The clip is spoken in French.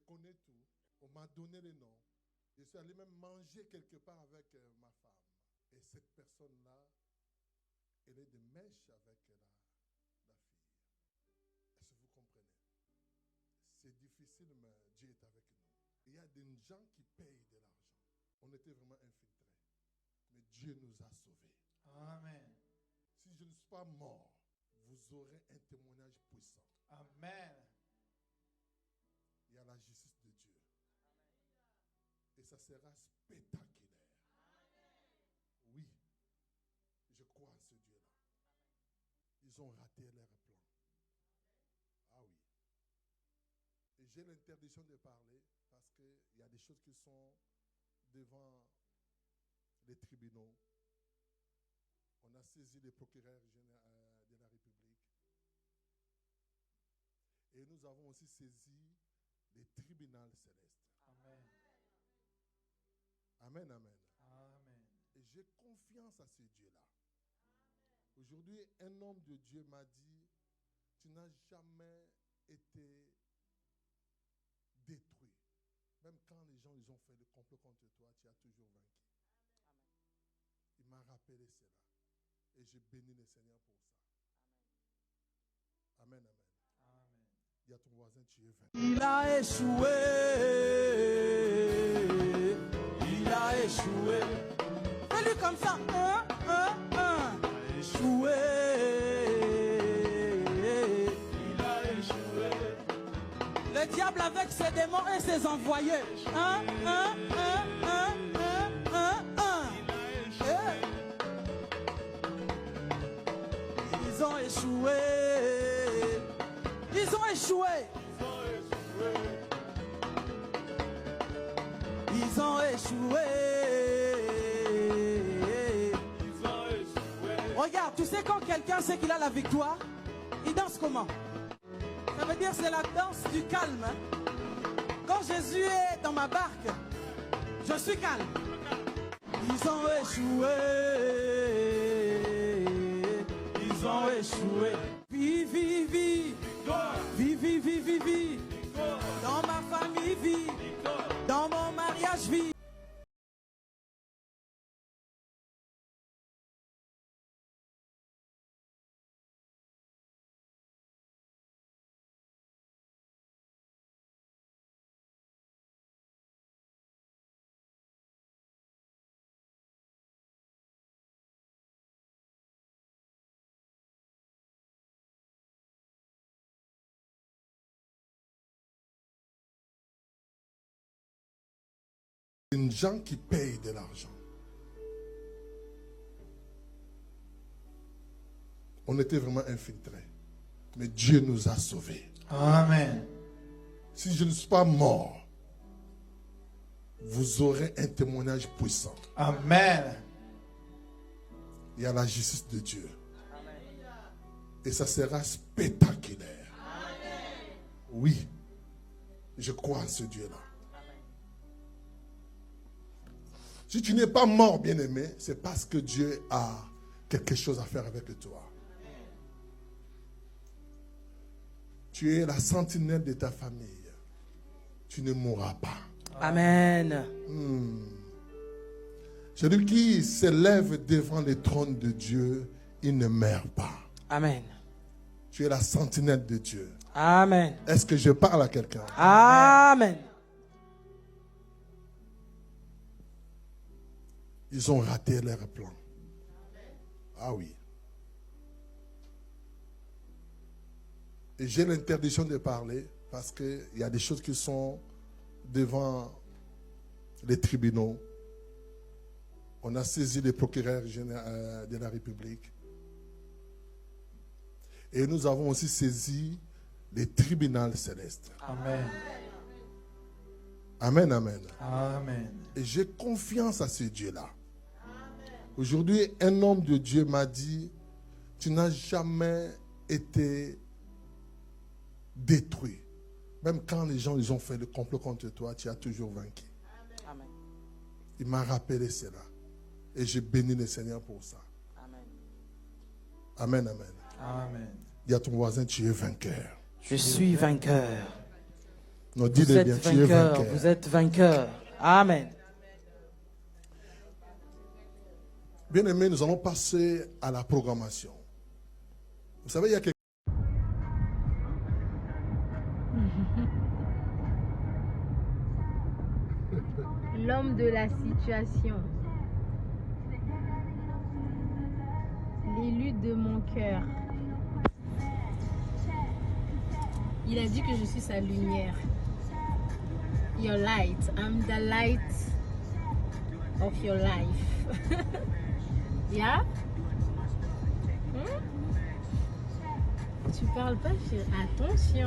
connais tout. On m'a donné les noms. Je suis allé même manger quelque part avec ma femme. Et cette personne-là, elle est de mèche avec la fille. Est-ce que vous comprenez? C'est difficile, mais Dieu est avec nous. Il y a des gens qui payent de l'argent. On était vraiment infiltrés. Mais Dieu nous a sauvés. Amen. Si je ne suis pas mort, vous aurez un témoignage puissant. Amen. Il y a la justice de Dieu. Et ça sera spectaculaire. Oui, je crois en ce Dieu-là. Ils ont raté leur plan. Ah oui. Et j'ai l'interdiction de parler parce qu'il y a des choses qui sont devant les tribunaux. On a saisi les procureurs de la République. Et nous avons aussi saisi les tribunaux célestes. Amen. Amen, amen. Amen. Et j'ai confiance à ce Dieu-là. Aujourd'hui, un homme de Dieu m'a dit, tu n'as jamais été détruit. Même quand les gens ils ont fait le complot contre toi, tu as toujours vaincu. Amen. Il m'a rappelé cela. Et j'ai béni le Seigneur pour ça. Amen, amen. Amen. Dis à ton voisin, tu es vaincu. Il a échoué. Il a échoué. Fais-lui comme ça. Échoué. Il a échoué. Le diable avec ses démons et ses envoyés. Ils ont échoué. Ils ont échoué. Ils ont échoué. Regarde, tu sais quand quelqu'un sait qu'il a la victoire, il danse comment? Ça veut dire c'est la danse du calme. Quand Jésus est dans ma barque, je suis calme. Ils ont échoué. Ils ont échoué. Vie, vie, vie. Vie, vie, vie, vie, vie. Dans ma famille, vie. Dans mon mariage, vie. Des gens qui payent de l'argent. On était vraiment infiltrés. Mais Dieu nous a sauvés. Amen. Si je ne suis pas mort, vous aurez un témoignage puissant. Amen. Il y a la justice de Dieu. Et ça sera spectaculaire. Oui, je crois en ce Dieu-là. Si tu n'es pas mort, bien-aimé, c'est parce que Dieu a quelque chose à faire avec toi. Tu es la sentinelle de ta famille. Tu ne mourras pas. Amen. Celui qui s'élève devant le trône de Dieu, il ne meurt pas. Amen. Tu es la sentinelle de Dieu. Amen. Est-ce que je parle à quelqu'un? Amen. Ils ont raté leur plan. Ah oui. Et j'ai l'interdiction de parler parce qu'il y a des choses qui sont devant les tribunaux. On a saisi les procureurs de la République. Et nous avons aussi saisi les tribunaux célestes. Amen. Amen, amen. Amen. Et j'ai confiance à ce Dieu-là. Aujourd'hui, un homme de Dieu m'a dit, tu n'as jamais été détruit. Même quand les gens ils ont fait le complot contre toi, tu as toujours vaincu. Amen. Il m'a rappelé cela. Et j'ai béni le Seigneur pour ça. Amen. Amen, amen. Amen. Dis à ton voisin, tu es vainqueur. Je suis vainqueur. Non, dis Vous de êtes bien, tu es vainqueur. vainqueur. Vous êtes vainqueur. Amen. Bien aimé, nous allons passer à la programmation. Vous savez, il y a quelque L'homme de la situation. L'élu de mon cœur. Il a dit que je suis sa lumière. Your light. I'm the light of your life. Yeah? Tu parles pas, chérie. Attention.